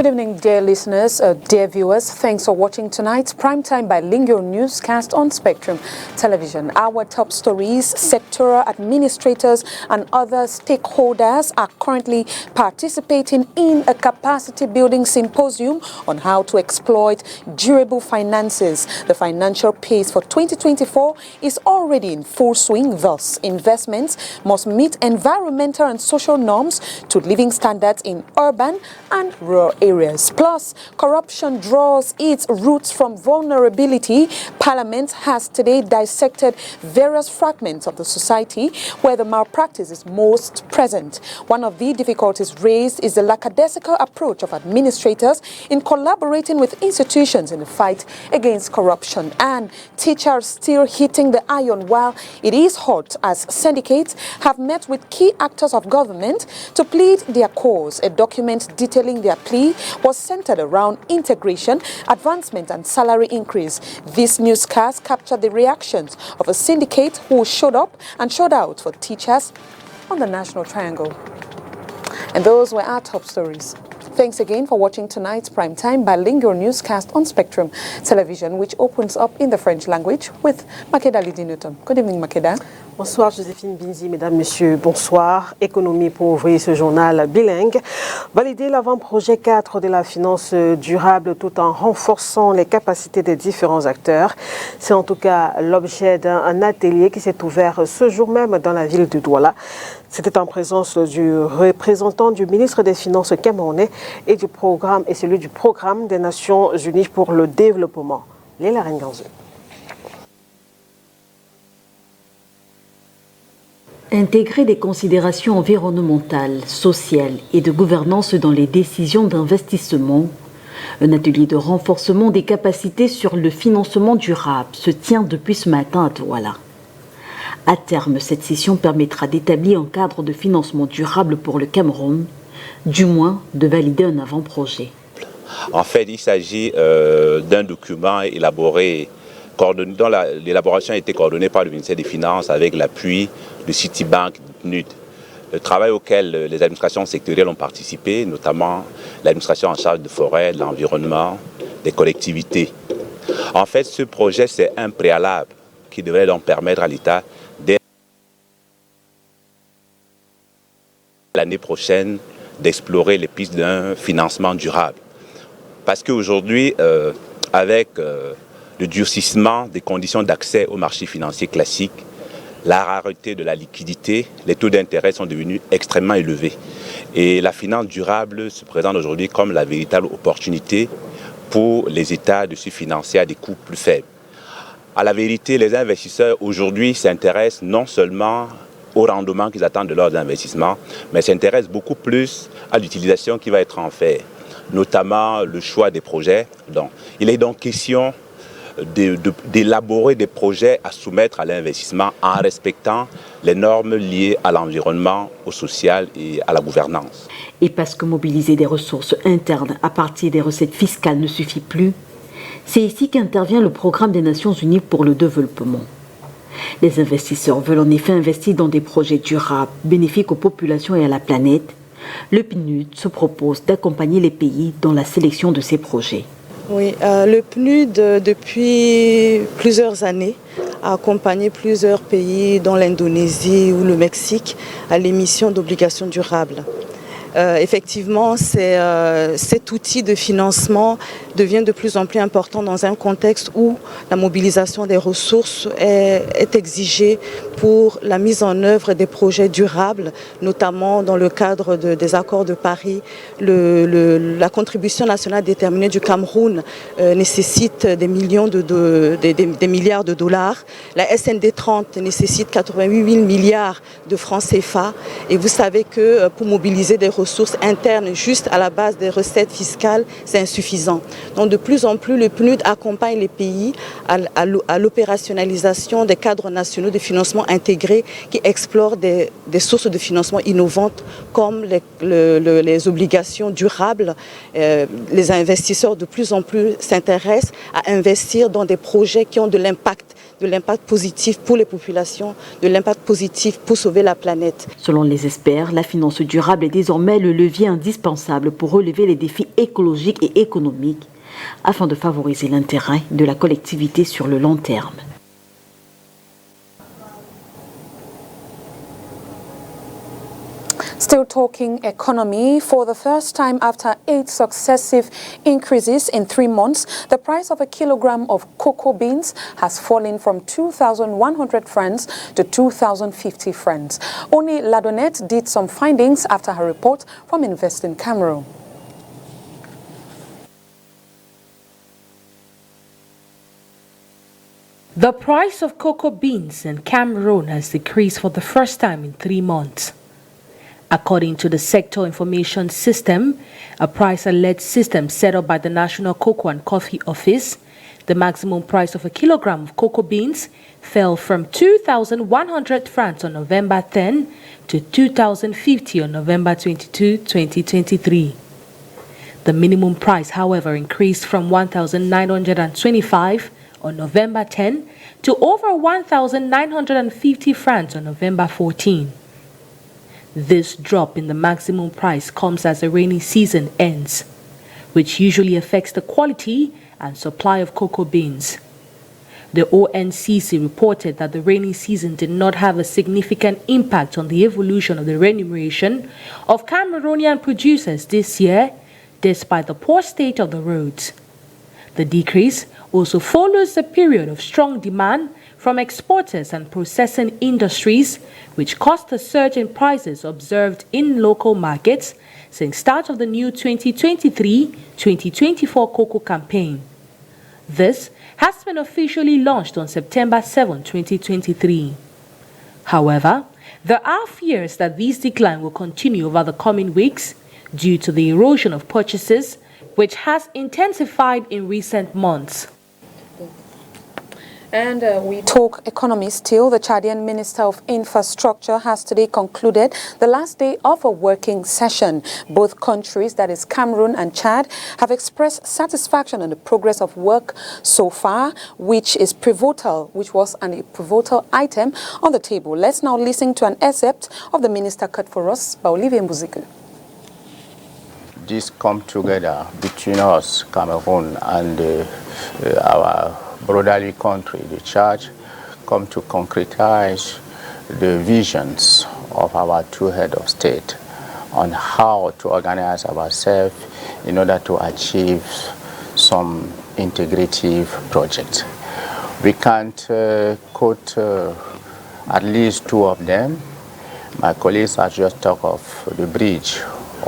Good evening, dear listeners, dear viewers. Thanks for watching tonight's Primetime Bilingual Newscast on Spectrum Television. Our top stories: sectoral administrators and other stakeholders are currently participating in a capacity building symposium on how to exploit durable finances. The financial pace for 2024 is already in full swing. Thus, investments must meet environmental and social norms to living standards in urban and rural areas. Plus, corruption draws its roots from vulnerability. Parliament has today dissected various fragments of the society where the malpractice is most present. One of the difficulties raised is the lackadaisical approach of administrators in collaborating with institutions in the fight against corruption. And teachers still hitting the iron while it is hot, as syndicates have met with key actors of government to plead their cause. A document detailing their plea was centered around integration, advancement and salary increase. This newscast captured the reactions of a syndicate who showed up and showed out for teachers on the National Triangle. And those were our top stories. Thanks again for watching tonight's Primetime Bilingual Newscast on Spectrum Television, which opens up in the French language with Makeda Lidinutom. Good evening, Makeda. Bonsoir Joséphine Binzi, mesdames, messieurs, bonsoir. Économie pour ouvrir ce journal bilingue. Valider l'avant-projet 4 de la finance durable tout en renforçant les capacités des différents acteurs. C'est en tout cas l'objet d'un atelier qui s'est ouvert ce jour même dans la ville de Douala. C'était en présence du représentant du ministre des Finances camerounais et celui du programme des Nations Unies pour le développement. Léla Renganzou. Intégrer des considérations environnementales, sociales et de gouvernance dans les décisions d'investissement. Un atelier de renforcement des capacités sur le financement durable se tient depuis ce matin à Douala. À terme, cette session permettra d'établir un cadre de financement durable pour le Cameroun, du moins de valider un avant-projet. En fait, il s'agit d'un document élaboré dont l'élaboration a été coordonnée par le ministère des Finances avec l'appui de Citibank, PNUD. Le travail auquel les administrations sectorielles ont participé, notamment l'administration en charge de forêt, de l'environnement, des collectivités. En fait, ce projet, c'est un préalable qui devrait donc permettre à l'État dès l'année prochaine d'explorer les pistes d'un financement durable. Parce qu'aujourd'hui, avec le durcissement des conditions d'accès au marché financier classique, la rareté de la liquidité, les taux d'intérêt sont devenus extrêmement élevés. Et la finance durable se présente aujourd'hui comme la véritable opportunité pour les États de se financer à des coûts plus faibles. À la vérité, les investisseurs aujourd'hui s'intéressent non seulement au rendement qu'ils attendent de leurs investissements, mais s'intéressent beaucoup plus à l'utilisation qui va être en fait, notamment le choix des projets. Donc, il est donc question d'élaborer des projets à soumettre à l'investissement en respectant les normes liées à l'environnement, au social et à la gouvernance. Et parce que mobiliser des ressources internes à partir des recettes fiscales ne suffit plus, c'est ici qu'intervient le programme des Nations Unies pour le développement. Les investisseurs veulent en effet investir dans des projets durables, bénéfiques aux populations et à la planète. Le PNUD se propose d'accompagner les pays dans la sélection de ces projets. Oui, le PNUD, depuis plusieurs années, a accompagné plusieurs pays, dont l'Indonésie ou le Mexique, à l'émission d'obligations durables. Effectivement, cet outil de financement devient de plus en plus important dans un contexte où la mobilisation des ressources est exigée pour la mise en œuvre des projets durables, notamment dans le cadre des accords de Paris. La contribution nationale déterminée du Cameroun nécessite des milliards de dollars. La SND 30 nécessite 88 000 milliards de francs CFA. Et vous savez que pour mobiliser des ressources internes juste à la base des recettes fiscales, c'est insuffisant. Donc de plus en plus, le PNUD accompagne les pays à l'opérationnalisation des cadres nationaux de financement intégrés qui explorent des sources de financement innovantes comme les obligations durables. Les investisseurs de plus en plus s'intéressent à investir dans des projets qui ont de l'impact de l'impact positif pour les populations, de l'impact positif pour sauver la planète. Selon les experts, la finance durable est désormais le levier indispensable pour relever les défis écologiques et économiques afin de favoriser l'intérêt de la collectivité sur le long terme. Still talking economy, for the first time after 8 successive increases in 3 months, the price of a kilogram of cocoa beans has fallen from 2,100 francs to 2,050 francs. Oni Ladonette did some findings after her report from Invest in Cameroon. The price of cocoa beans in Cameroon has decreased for the first time in 3 months. According to the Sector Information System, a price-alert system set up by the National Cocoa and Coffee Office, the maximum price of a kilogram of cocoa beans fell from 2,100 francs on November 10 to 2,050 on November 22, 2023. The minimum price, however, increased from 1,925 on November 10 to over 1,950 francs on November 14. This drop in the maximum price comes as the rainy season ends, which usually affects the quality and supply of cocoa beans. The ONCC reported that the rainy season did not have a significant impact on the evolution of the remuneration of Cameroonian producers this year, despite the poor state of the roads. The decrease also follows a period of strong demand from exporters and processing industries, which caused a surge in prices observed in local markets since start of the new 2023-2024 cocoa campaign. This has been officially launched on September 7, 2023. However, there are fears that this decline will continue over the coming weeks due to the erosion of purchases, which has intensified in recent months. And we talk economy still. The Chadian Minister of Infrastructure has today concluded the last day of a working session. Both countries, that is Cameroon and Chad, have expressed satisfaction on the progress of work so far, which was a pivotal item on the table. Let's now listen to an excerpt of the minister cut for us by Olivier Mbuziku. This come together between us, Cameroon, and our brotherly country, the Chad, come to concretize the visions of our two heads of state on how to organize ourselves in order to achieve some integrative projects. We can't quote at least 2 of them. My colleagues have just talked of the bridge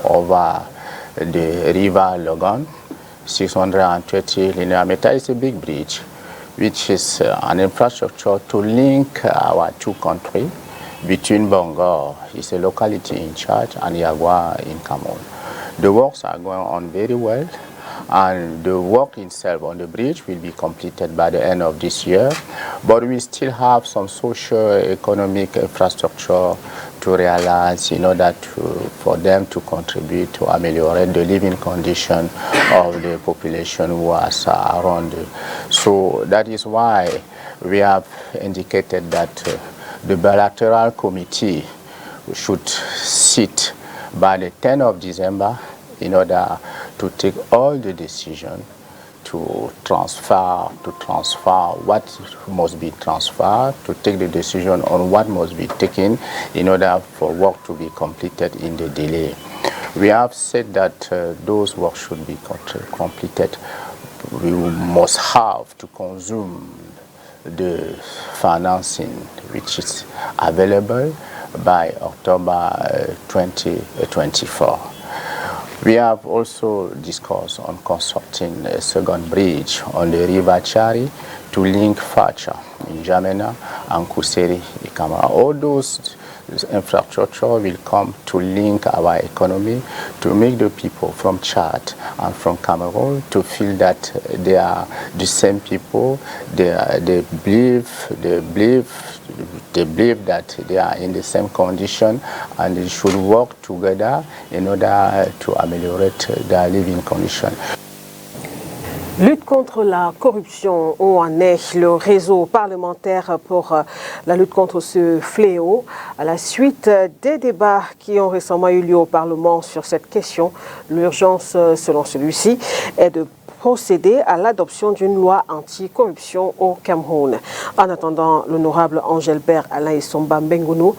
over the river Logan, 630 linear meters. It's a big bridge, which is an infrastructure to link our two countries between Bongo, is a locality in Chad, and Yagua in Cameroon. The works are going on very well, and the work itself on the bridge will be completed by the end of this year, but we still have some socio-economic infrastructure to realize in order for them to contribute to ameliorate the living condition of the population who are around. So that is why we have indicated that the bilateral committee should sit by the 10th of December in order to take all the decisions to transfer what must be transferred, to take the decision on what must be taken in order for work to be completed in the delay. We have said that those works should be completed. We must have to consume the financing which is available by October 2024. We have also discussed on constructing a second bridge on the river Chari to link Facha in Jamena and Kuseri in Cameroon. All those infrastructure will come to link our economy, to make the people from Chad and from Cameroon to feel that they are the same people. They believe that they are in the same condition, and they should work together in order to ameliorate their living condition. Lutte contre la corruption, où en est le réseau parlementaire pour la lutte contre ce fléau? À la suite des débats qui ont récemment eu lieu au Parlement sur cette question, l'urgence, selon celui-ci, est de procéder à l'adoption d'une loi anti-corruption au Cameroun. En attendant, l'honorable Angélbert Alain Essomba Mbengono,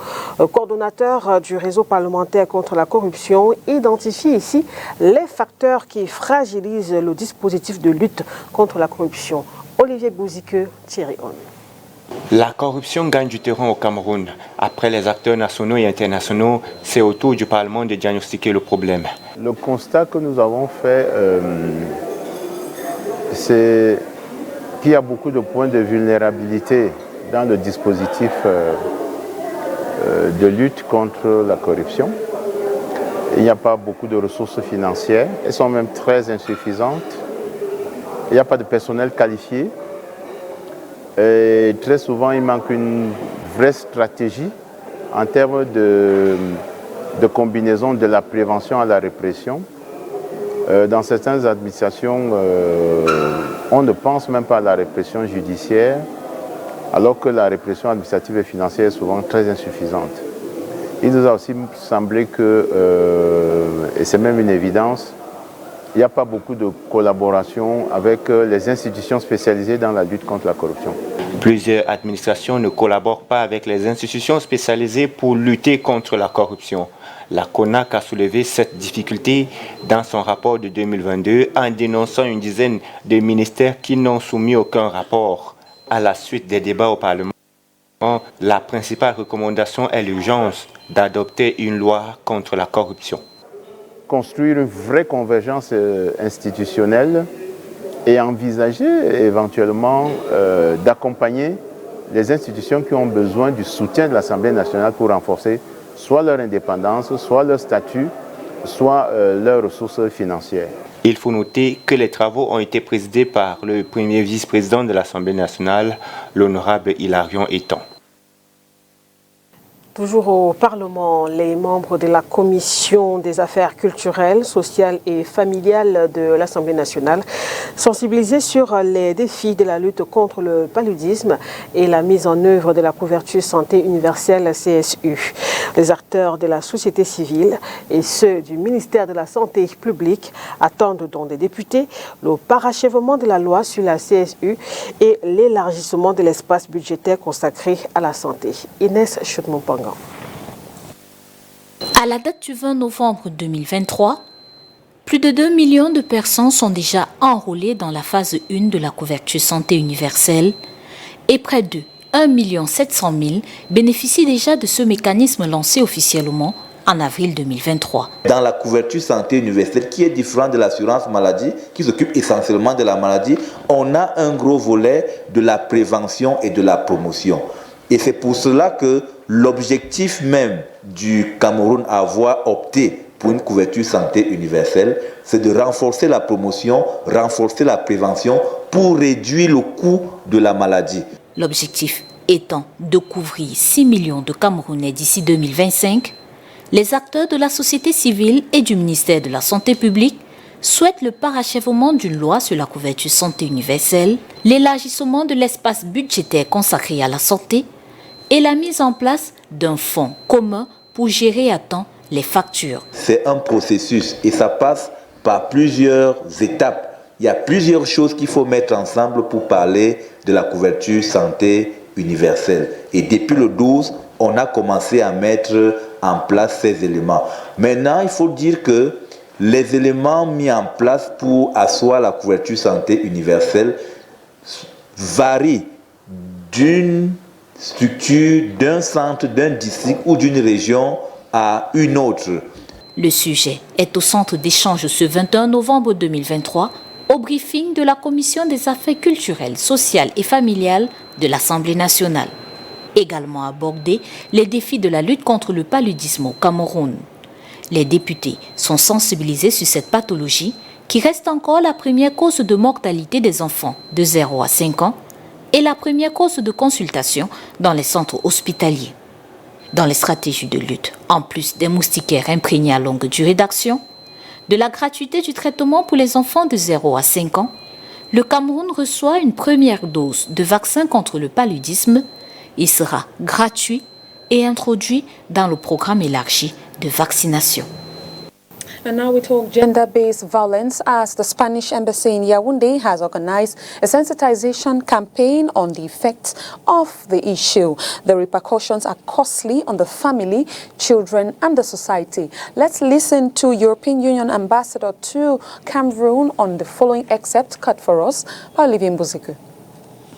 coordonnateur du réseau parlementaire contre la corruption, identifie ici les facteurs qui fragilisent le dispositif de lutte contre la corruption. Olivier Bouzike, Thierry On. La corruption gagne du terrain au Cameroun. Après les acteurs nationaux et internationaux, c'est au tour du Parlement de diagnostiquer le problème. Le constat que nous avons fait, c'est qu'il y a beaucoup de points de vulnérabilité dans le dispositif de lutte contre la corruption. Il n'y a pas beaucoup de ressources financières, elles sont même très insuffisantes. Il n'y a pas de personnel qualifié. Et très souvent, il manque une vraie stratégie en termes de combinaison de la prévention à la répression. Dans certaines administrations, on ne pense même pas à la répression judiciaire, alors que la répression administrative et financière est souvent très insuffisante. Il nous a aussi semblé que, et c'est même une évidence, il n'y a pas beaucoup de collaboration avec les institutions spécialisées dans la lutte contre la corruption. Plusieurs administrations ne collaborent pas avec les institutions spécialisées pour lutter contre la corruption. La CONAC a soulevé cette difficulté dans son rapport de 2022 en dénonçant une dizaine de ministères qui n'ont soumis aucun rapport. À la suite des débats au Parlement, la principale recommandation est l'urgence d'adopter une loi contre la corruption. Construire une vraie convergence institutionnelle et envisager éventuellement d'accompagner les institutions qui ont besoin du soutien de l'Assemblée nationale pour renforcer soit leur indépendance, soit leur statut, soit leurs ressources financières. Il faut noter que les travaux ont été présidés par le premier vice-président de l'Assemblée nationale, l'honorable Hilarion Etan. Toujours au Parlement, les membres de la Commission des affaires culturelles, sociales et familiales de l'Assemblée nationale, sensibilisés sur les défis de la lutte contre le paludisme et la mise en œuvre de la couverture santé universelle CSU. Les acteurs de la société civile et ceux du ministère de la Santé publique attendent donc des députés le parachèvement de la loi sur la CSU et l'élargissement de l'espace budgétaire consacré à la santé. Inès Choudmoupangan. À la date du 20 novembre 2023, plus de 2 millions de personnes sont déjà enrôlées dans la phase 1 de la couverture santé universelle et près de 1 700 000 bénéficient déjà de ce mécanisme lancé officiellement en avril 2023. Dans la couverture santé universelle, qui est différente de l'assurance maladie, qui s'occupe essentiellement de la maladie, on a un gros volet de la prévention et de la promotion. Et c'est pour cela que l'objectif même du Cameroun à avoir opté pour une couverture santé universelle, c'est de renforcer la promotion, renforcer la prévention pour réduire le coût de la maladie. L'objectif étant de couvrir 6 millions de Camerounais d'ici 2025, les acteurs de la société civile et du ministère de la Santé publique souhaitent le parachèvement d'une loi sur la couverture santé universelle, l'élargissement de l'espace budgétaire consacré à la santé et la mise en place d'un fonds commun pour gérer à temps les factures. C'est un processus et ça passe par plusieurs étapes. Il y a plusieurs choses qu'il faut mettre ensemble pour parler de la couverture santé universelle. Et depuis le 12, on a commencé à mettre en place ces éléments. Maintenant, il faut dire que les éléments mis en place pour asseoir la couverture santé universelle varient d'une structure, d'un centre, d'un district ou d'une région à une autre. Le sujet est au centre d'échange ce 21 novembre 2023 au briefing de la Commission des affaires culturelles, sociales et familiales de l'Assemblée nationale. Également abordés les défis de la lutte contre le paludisme au Cameroun. Les députés sont sensibilisés sur cette pathologie qui reste encore la première cause de mortalité des enfants de 0 à 5 ans et la première cause de consultation dans les centres hospitaliers. Dans les stratégies de lutte, en plus des moustiquaires imprégnés à longue durée d'action, de la gratuité du traitement pour les enfants de 0 à 5 ans, le Cameroun reçoit une première dose de vaccin contre le paludisme. Il sera gratuit et introduit dans le programme élargi de vaccination. And now we talk gender-based violence, as the Spanish embassy in Yaoundé has organized a sensitization campaign on the effects of the issue. The repercussions are costly on the family, children and the society. Let's listen to European Union Ambassador to Cameroon on the following excerpt cut for us by Olivier Mbuziku.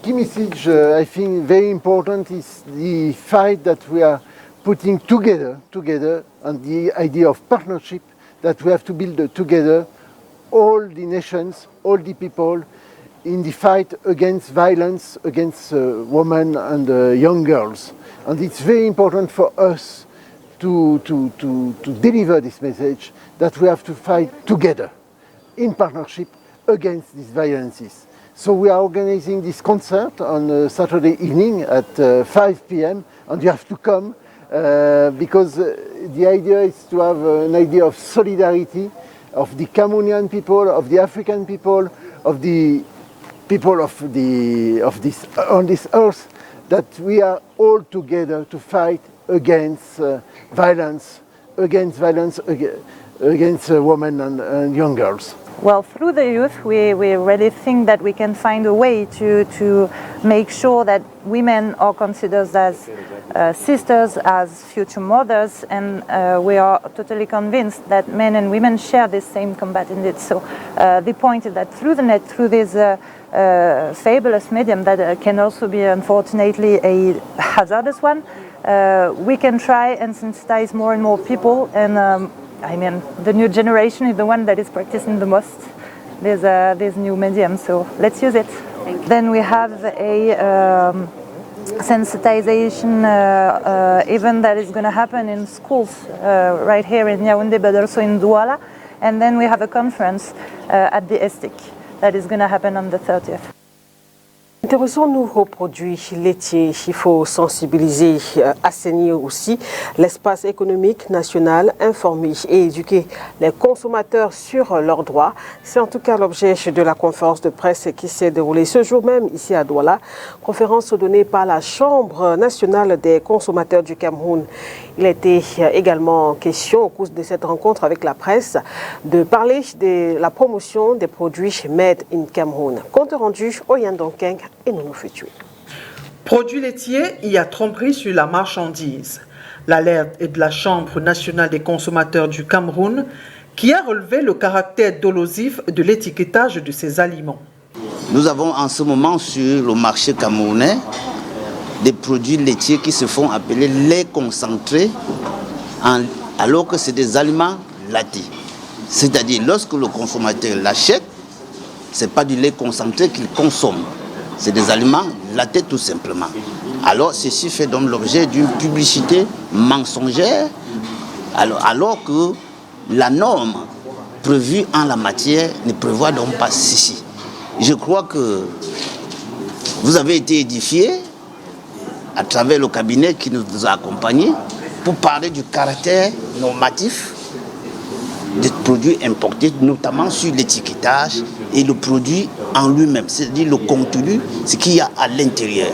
Key message, I think, very important is the fight that we are putting together on the idea of partnership, that we have to build together all the nations, all the people in the fight against violence against women and young girls. And it's very important for us to deliver this message that we have to fight together in partnership against these violences. So we are organizing this concert on Saturday evening at 5 p.m. and you have to come because the idea is to have an idea of solidarity of the Cameroonian people, of the African people, of the people on this earth, that we are all together to fight against violence against women and young girls. Well, through the youth, we really think that we can find a way to make sure that women are considered as sisters, as future mothers, and we are totally convinced that men and women share this same combat in it. So the point is that through the net, through this fabulous medium that can also be unfortunately a hazardous one, we can try and sensitize more and more people, and I mean, the new generation is the one that is practicing the most this new medium, so let's use it. Then we have a sensitization event that is going to happen in schools right here in Yaoundé, but also in Douala. And then we have a conference at the ESTIC that is going to happen on the 30th. Intéressons-nous aux produits laitiers. Il faut sensibiliser, assainir aussi l'espace économique national, informer et éduquer les consommateurs sur leurs droits. C'est en tout cas l'objet de la conférence de presse qui s'est déroulée ce jour même ici à Douala. Conférence donnée par la Chambre nationale des consommateurs du Cameroun. Il a été également question au cours de cette rencontre avec la presse de parler de la promotion des produits Made in Cameroun. Compte rendu au Yandonkeng et Nounou Futu. Produits laitiers, il y a tromperie sur la marchandise. L'alerte est de la Chambre nationale des consommateurs du Cameroun qui a relevé le caractère dolosif de l'étiquetage de ces aliments. Nous avons en ce moment sur le marché camerounais des produits laitiers qui se font appeler lait concentré, alors que c'est des aliments latés. C'est-à-dire, lorsque le consommateur l'achète, ce n'est pas du lait concentré qu'il consomme, c'est des aliments latés tout simplement. Alors, ceci fait donc l'objet d'une publicité mensongère, alors que la norme prévue en la matière ne prévoit donc pas ceci. Je crois que vous avez été édifiés à travers le cabinet qui nous a accompagnés pour parler du caractère normatif des produits importés, notamment sur l'étiquetage et le produit en lui-même, c'est-à-dire le contenu, ce qu'il y a à l'intérieur.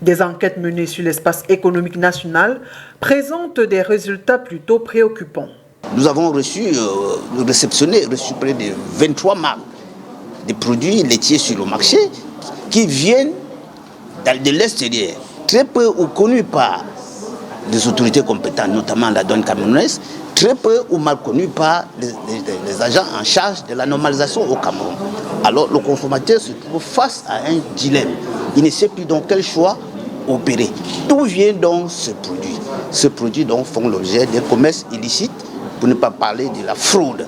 Des enquêtes menées sur l'espace économique national présentent des résultats plutôt préoccupants. Nous avons réceptionné près de 23 marques de produits laitiers sur le marché qui viennent de l'extérieur, très peu ou connus par les autorités compétentes, notamment la douane camerounaise, très peu ou mal connus par les agents en charge de la normalisation au Cameroun. Alors le consommateur se trouve face à un dilemme. Il ne sait plus dans quel choix opérer. D'où vient donc ce produit? Ce produit donc font l'objet d'un commerce illicite, pour ne pas parler de la fraude.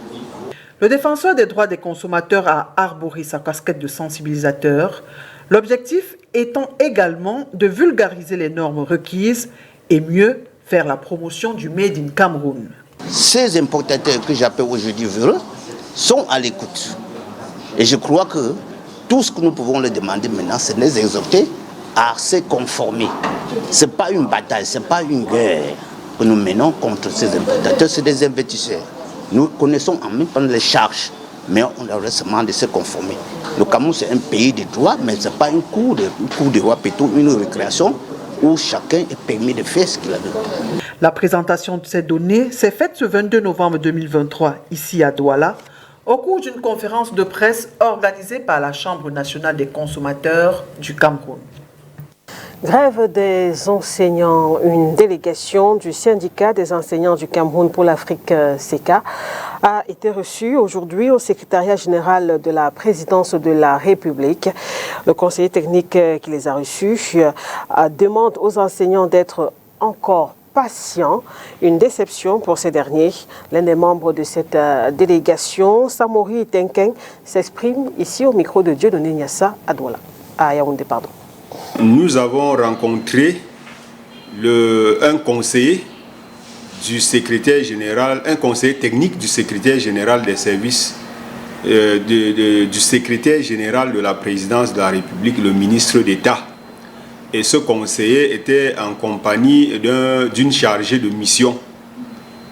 Le défenseur des droits des consommateurs a arboré sa casquette de sensibilisateur, l'objectif étant également de vulgariser les normes requises et mieux faire la promotion du Made in Cameroun. Ces importateurs que j'appelle aujourd'hui véreux sont à l'écoute. Et je crois que tout ce que nous pouvons leur demander maintenant, c'est de les exhorter à se conformer. Ce n'est pas une bataille, ce n'est pas une guerre que nous menons contre ces importateurs, c'est des investisseurs. Nous connaissons en même temps les charges, mais on a récemment de se conformer. Le Cameroun, c'est un pays de droit, mais ce n'est pas un cours de roi, plutôt une récréation où chacun est permis de faire ce qu'il a besoin. La présentation de ces données s'est faite ce 22 novembre 2023, ici à Douala, au cours d'une conférence de presse organisée par la Chambre nationale des consommateurs du Cameroun. Grève des enseignants. Une délégation du syndicat des enseignants du Cameroun pour l'Afrique SECA a été reçue aujourd'hui au secrétariat général de la présidence de la République. Le conseiller technique qui les a reçus demande aux enseignants d'être encore patients. Une déception pour ces derniers. L'un des membres de cette délégation, Samori Tenken, s'exprime ici au micro de Dieudonné Niassa à Yaoundé. Nous avons rencontré un conseiller du secrétaire général, un conseiller technique du secrétaire général des services, du secrétaire général de la présidence de la République, le ministre d'État. Et ce conseiller était en compagnie d'une chargée de mission.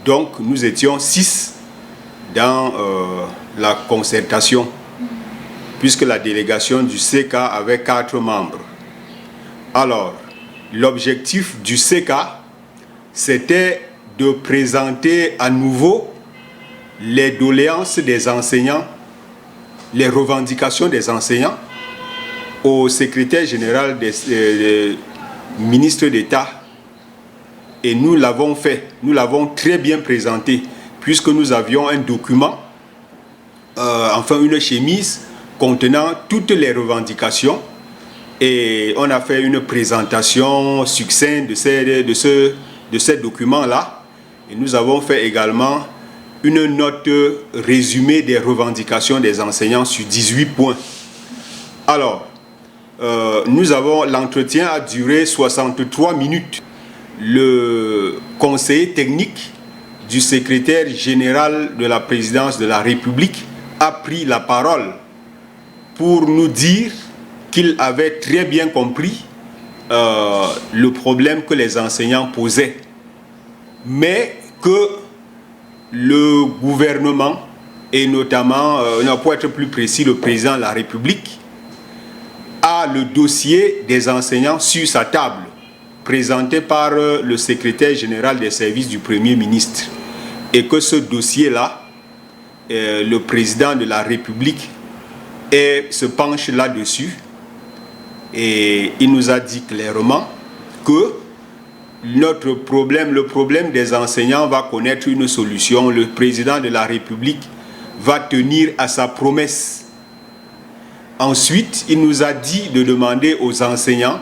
Donc nous étions 6 dans la concertation, puisque la délégation du SECA avait 4 membres. Alors, l'objectif du SECA, c'était de présenter à nouveau les doléances des enseignants, les revendications des enseignants au secrétaire général des ministres d'État. Et nous l'avons fait, nous l'avons très bien présenté, puisque nous avions un document, une chemise contenant toutes les revendications. Et on a fait une présentation succincte de ces documents-là. Et nous avons fait également une note résumée des revendications des enseignants sur 18 points. Alors, l'entretien a duré 63 minutes. Le conseiller technique du secrétaire général de la présidence de la République a pris la parole pour nous dire qu'il avait très bien compris le problème que les enseignants posaient, mais que le gouvernement, et notamment, pour être plus précis, le président de la République, a le dossier des enseignants sur sa table, présenté par le secrétaire général des services du Premier ministre, et que ce dossier-là, le président de la République se penche là-dessus. Et il nous a dit clairement que le problème des enseignants va connaître une solution. Le président de la République va tenir à sa promesse. Ensuite, il nous a dit de demander aux enseignants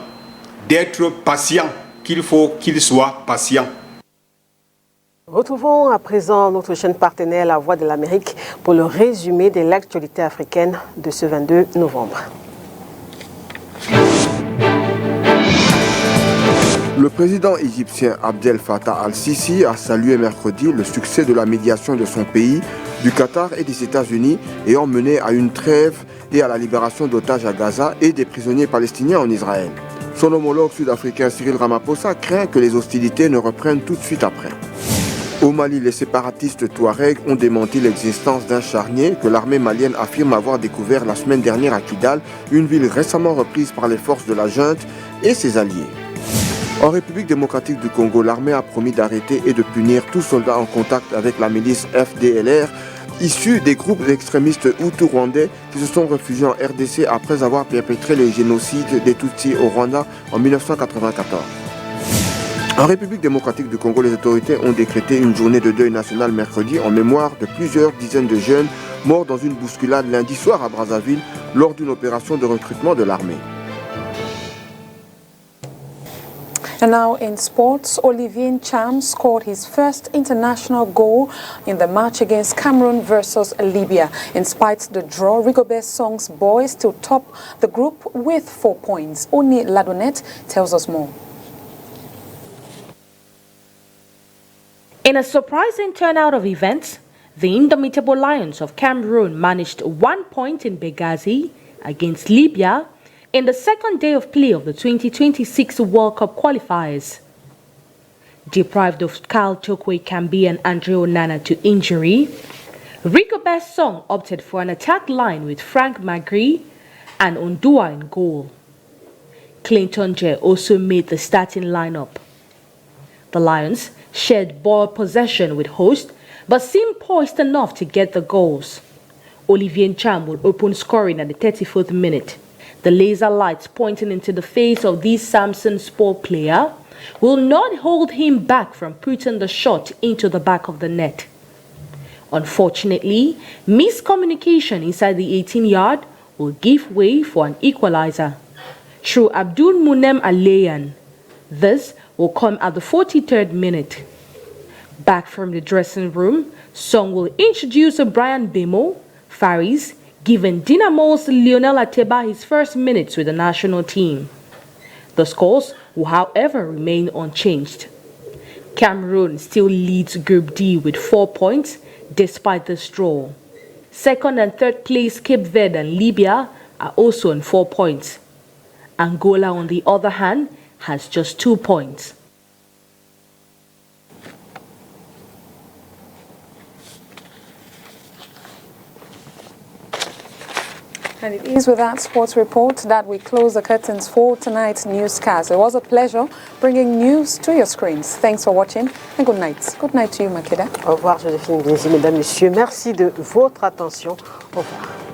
d'être patients, qu'il faut qu'ils soient patients. Retrouvons à présent notre chaîne partenaire La Voix de l'Amérique pour le résumé de l'actualité africaine de ce 22 novembre. Le président égyptien Abdel Fattah al-Sisi a salué mercredi le succès de la médiation de son pays, du Qatar et des États-Unis ayant mené à une trêve et à la libération d'otages à Gaza et des prisonniers palestiniens en Israël. Son homologue sud-africain Cyril Ramaphosa craint que les hostilités ne reprennent tout de suite après. Au Mali, les séparatistes Touaregs ont démenti l'existence d'un charnier que l'armée malienne affirme avoir découvert la semaine dernière à Kidal, une ville récemment reprise par les forces de la junte et ses alliés. En République démocratique du Congo, l'armée a promis d'arrêter et de punir tout soldat en contact avec la milice FDLR, issue des groupes extrémistes hutus-rwandais qui se sont réfugiés en RDC après avoir perpétré le génocide des Tutsis au Rwanda en 1994. En République démocratique du Congo, les autorités ont décrété une journée de deuil national mercredi en mémoire de plusieurs dizaines de jeunes morts dans une bousculade lundi soir à Brazzaville lors d'une opération de recrutement de l'armée. And now in sports, Olivier Cham scored his first international goal in the match against Cameroon versus Libya. In spite of the draw, Rigobert Song's boys still top the group with 4 points. Oni Ladonette tells us more. In a surprising turnout of events, the indomitable Lions of Cameroon managed 1 point in Benghazi against Libya in the second day of play of the 2026 World Cup qualifiers. Deprived of Kyle Chokwe Kambi and Andre Onana to injury, Rigobert Song opted for an attack line with Frank Magri and Ondua in goal. Clinton Jay also made the starting lineup. The Lions shared ball possession with host, but seemed poised enough to get the goals. Olivier Cham would open scoring at the 34th minute. The laser lights pointing into the face of this Samson Sport player will not hold him back from putting the shot into the back of the net. Unfortunately, miscommunication inside the 18-yard will give way for an equalizer through Abdul Munem Alayan. This will come at the 43rd minute. Back from the dressing room, Song will introduce Brian Bemo, Faris, giving Dynamo's Lionel Ateba his first minutes with the national team. The scores will, however, remain unchanged. Cameroon still leads Group D with 4 points despite this draw. Second and third place Cape Verde and Libya are also on 4 points. Angola, on the other hand, has just 2 points. And it is with that sports report that we close the curtains for tonight's newscast. It was a pleasure bringing news to your screens. Thanks for watching and good night. Good night to you, Makeda. Au revoir, Joséphine Binzi, mesdames, messieurs. Merci de votre attention. Au revoir.